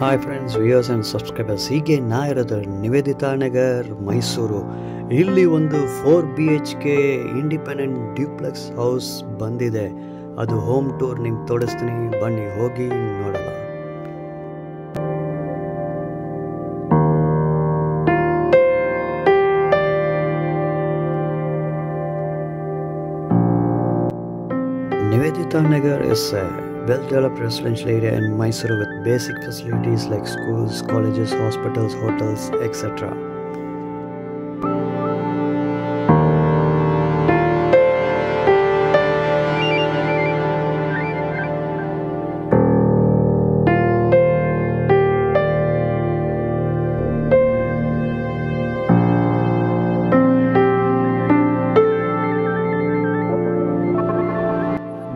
Hi friends, viewers and subscribers. ಹೀಗೆ ನಾ ಇರೋದು ನಿವೇದಿತಾ ನಗರ್, ಮೈಸೂರು. ಇಲ್ಲಿ ಒಂದು 4 BHK ಇಂಡಿಪೆಂಡೆಂಟ್ ಡ್ಯೂಪ್ಲೆಕ್ಸ್ ಹೌಸ್ ಬಂದಿದೆ. ಅದು ಹೋಮ್ ಟೂರ್ ನಿಮ್ಗೆ ತೋರಿಸ್ತೀನಿ, ಬನ್ನಿ ಹೋಗಿ ನೋಡೋಣ. Nivedita Nagar is a well-developed residential area in Mysuru with basic facilities like schools, colleges, hospitals, hotels, etc.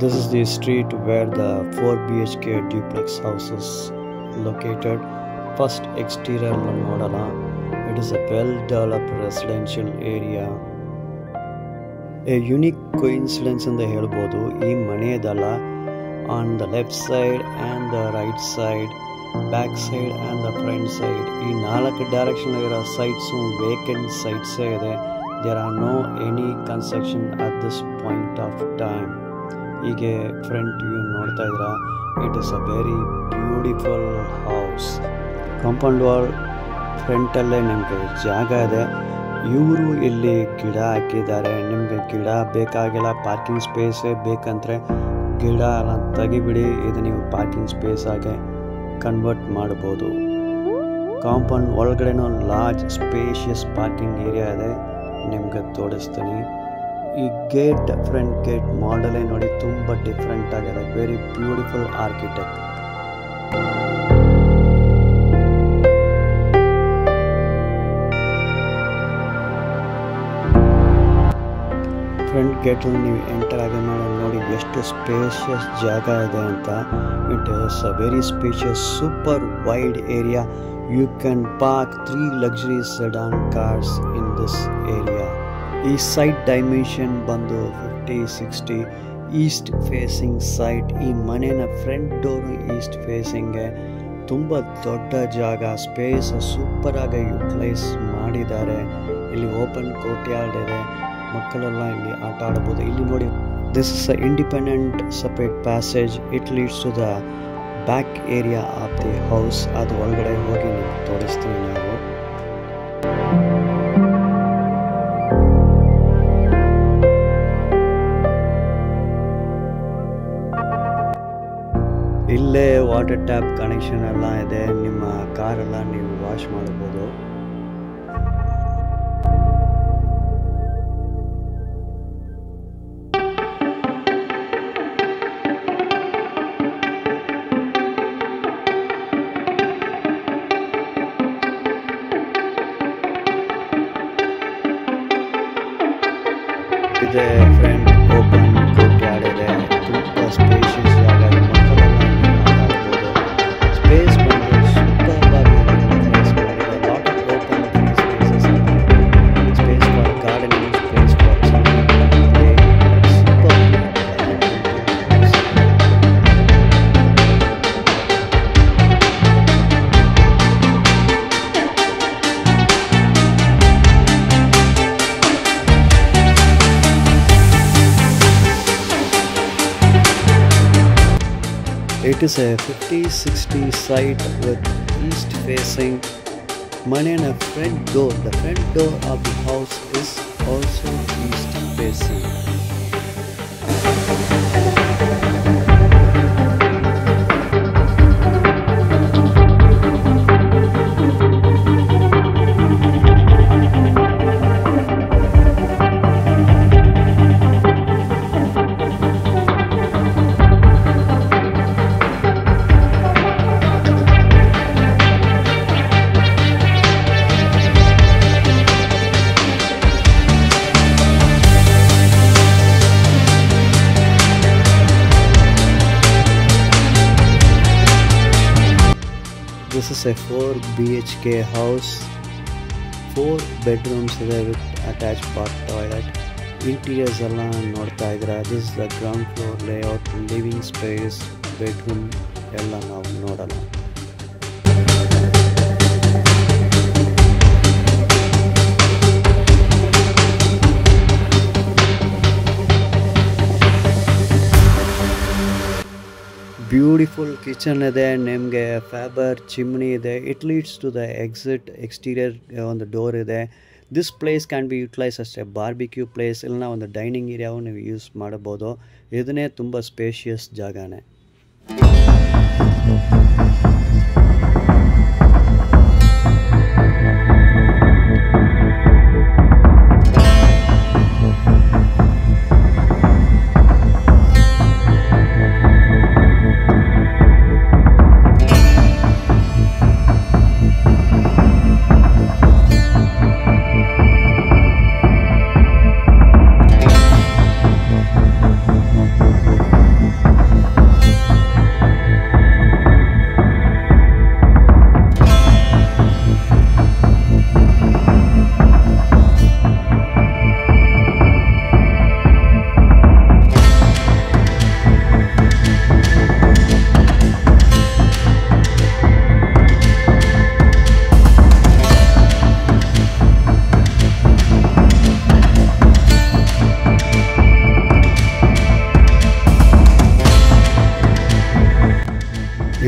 This is the street where the 4 BHK duplex house is located. First exterior nodala. It is a well-developed residential area. A unique coincidence in the helbodu ee maneyadalla on the left side and the right side, back side and the front side. Ee 4 direction ira sites vacant sites ide. There are no any construction at this point of time. ಹೀಗೆ front view ನೋಡ್ತಾ ಇದ್ದೀರಾ. It is a very beautiful house. Compound wall ಫ್ರಂಟಲ್ಲೇ ನಿಮಗೆ ಜಾಗ ಇದೆ. ಇವರು ಇಲ್ಲಿ ಗಿಡ ಹಾಕಿದ್ದಾರೆ. ನಿಮಗೆ ಗಿಡ ಬೇಕಾಗಿಲ್ಲ, ಪಾರ್ಕಿಂಗ್ ಸ್ಪೇಸೇ ಬೇಕಂದರೆ ಗಿಡ ಎಲ್ಲ ತೆಗಿಬಿಡಿ, ಇದು ನೀವು ಪಾರ್ಕಿಂಗ್ ಸ್ಪೇಸ್ ಆಗಿ ಕನ್ವರ್ಟ್ ಮಾಡ್ಬೋದು. ಕಾಂಪೌಂಡ್ ಒಳಗಡೆನೂ ಲಾರ್ಜ್ ಸ್ಪೇಷಿಯಸ್ ಪಾರ್ಕಿಂಗ್ ಏರಿಯಾ ಇದೆ, ನಿಮ್ಗೆ ತೋರಿಸ್ತೀನಿ. ಈ ಗೇಟ್, ಫ್ರಂಟ್ ಗೇಟ್ ಮಾಡೆಲೇ ನೋಡಿ ತುಂಬ ಡಿಫ್ರೆಂಟ್ ಆಗಿದೆ. Very beautiful architect. ಫ್ರಂಟ್ ಗೇಟಲ್ಲಿ ನೀವು ಎಂಟರ್ ಆಗಿ ನೋಡಿ ಎಷ್ಟು ಸ್ಪೇಷಿಯಸ್ ಜಾಗ ಇದೆ ಅಂತ. It is a very spacious, super wide area. You can park 3 luxury sedan cars in this area. ಈ ಸೈಟ್ ಡೈಮೆನ್ಷನ್ ಬಂದು 50-60 ಈಸ್ಟ್ ಫೇಸಿಂಗ್ ಸೈಟ್. ಈ ಮನೆಯ ಫ್ರಂಟ್ ಡೋರು ಈಸ್ಟ್ ಫೇಸಿಂಗ್ಗೆ. ತುಂಬ ದೊಡ್ಡ ಜಾಗ, ಸ್ಪೇಸ್ ಸೂಪರಾಗಿ ಯುಟಿಲೈಸ್ ಮಾಡಿದ್ದಾರೆ. ಇಲ್ಲಿ ಓಪನ್ ಕೋರ್ಟ್ಯಾರ್ಡ್ ಇದೆ, ಮಕ್ಕಳೆಲ್ಲ ಇಲ್ಲಿ ಆಟ ಆಡ್ಬೋದು. ಇಲ್ಲಿ ನೋಡಿ, this is a independent separate passage. It leads to the back area of the house. ಅದು ಒಳಗಡೆ ಹೋಗಿ ನಿಮ್ಗೆ ತೋರಿಸ್ತೀವಿ ನಾವು. ಇಲ್ಲೇ ವಾಟರ್ ಟ್ಯಾಪ್ ಕನೆಕ್ಷನ್ ಎಲ್ಲ ಇದೆ. ನಿಮ್ಮ ಕಾರೆಲ್ಲ ನೀವು ವಾಶ್ ಮಾಡಬಹುದು. ಇದೆ ಫ್ರೆಂಡ್, ಓಪನ್ ಕೋರ್ಟ್ಯಾರ್ಡ್ ಇದೆ. ತುಂಬ ಸ್ಪೇಷಿಯಸ್ ಜಾಗ ಇದೆ. ಸ್ಪೇಸ್ ಬಂದು ಸೂಪರ್ ಆಗಿ ಯೂಟಿಲೈಸ್ ಮಾಡಿದೆ. ಲಾಟ್ ಆಫ್ ಓಪನ್ ಸ್ಪೇಸಸ್ ಇದೆ. Space for gardening, space for play. Super. It is a 50-60 site with east facing. Manena front door. The front door of the house is also east facing. This is a 4 BHK house. 4 bedrooms with attached bath toilet. Interiors alla nodta idra. This is the ground floor layout, living space, bedroom ella ನಾವು ನೋಡೋಣ. Beautiful kitchen ಇದೆ, ನಿಮಗೆ Faber chimney ಇದೆ. It leads to the exterior ಒಂದು door ಇದೆ. This place can be utilise ಅಷ್ಟೇ barbecue place, ಇಲ್ಲ ಒಂದು ಡೈನಿಂಗ್ ಏರಿಯಾವು ನೀವು ಯೂಸ್ ಮಾಡಬಹುದು. ಇದನ್ನೇ ತುಂಬ ಸ್ಪೇಷಿಯಸ್ ಜಾಗನೇ.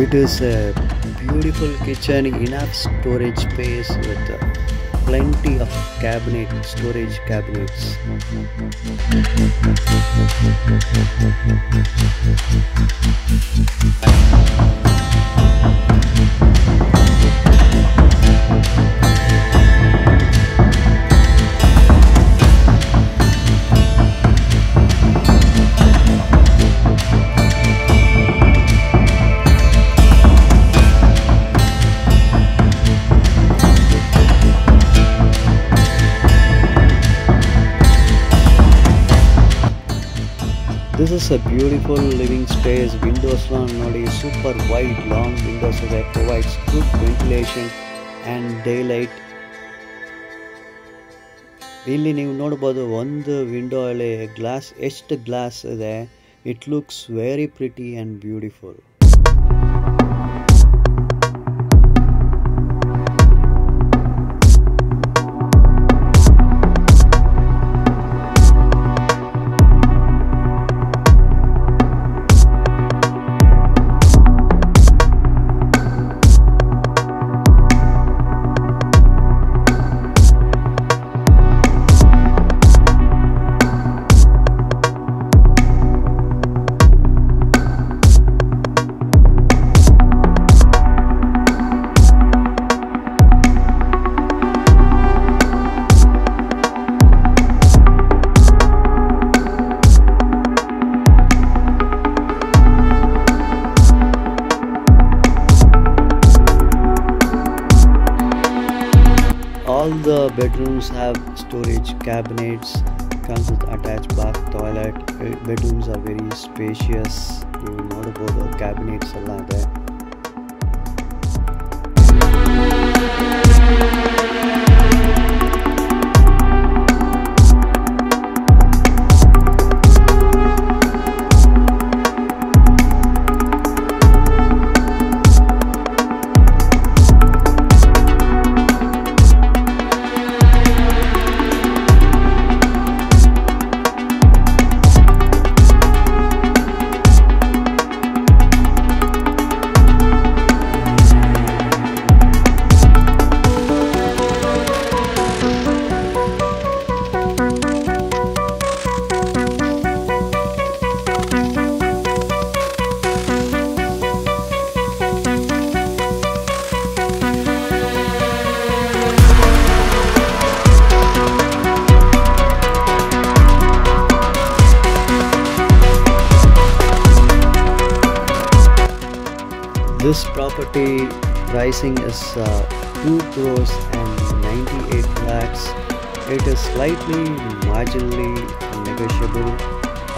It is a beautiful kitchen, enough storage space with plenty of storage cabinets. This is a beautiful living space. Windows ನೋಡಿ super wide long windows that provides good ventilation and daylight. ಇಲ್ಲಿ ನೀವು ನೋಡಬಹುದು ಒಂದು window ಅಲ್ಲಿ ಎಷ್ಟು glass ಇದೆ. It looks very pretty and beautiful. All the bedrooms have storage cabinets, comes with attached bath, toilet. Bedrooms are very spacious. You know about the cabinets all there. This property pricing is 2 crores and 98 lakhs. It is slightly marginally negotiable.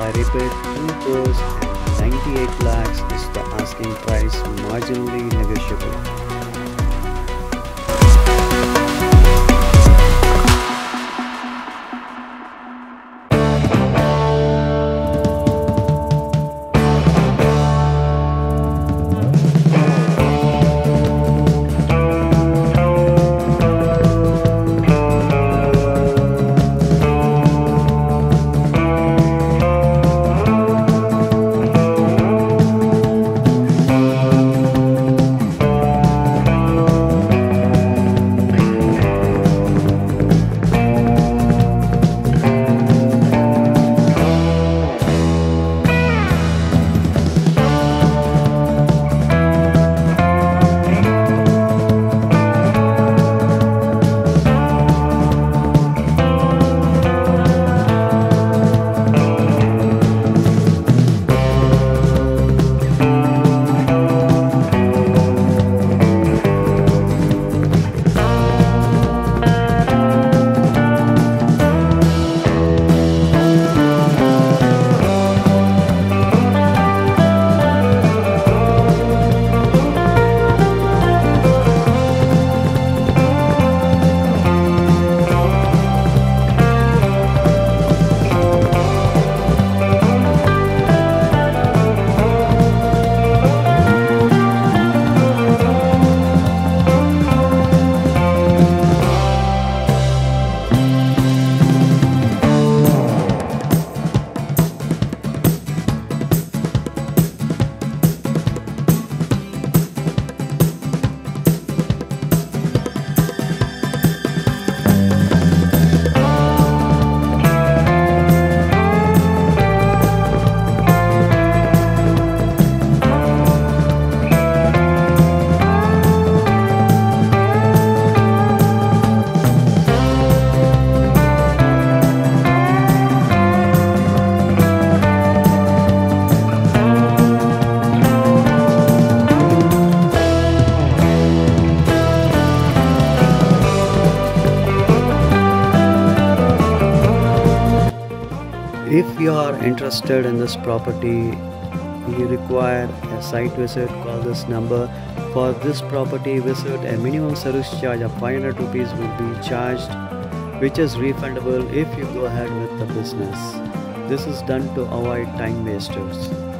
I repeat, 2 crores and 98 lakhs is the asking price, marginally negotiable. If you are interested in this property, you require a site visit, call this number. For this property visit, a minimum service charge of 500 rupees will be charged, which is refundable if you go ahead with the business. This is done to avoid time wasters.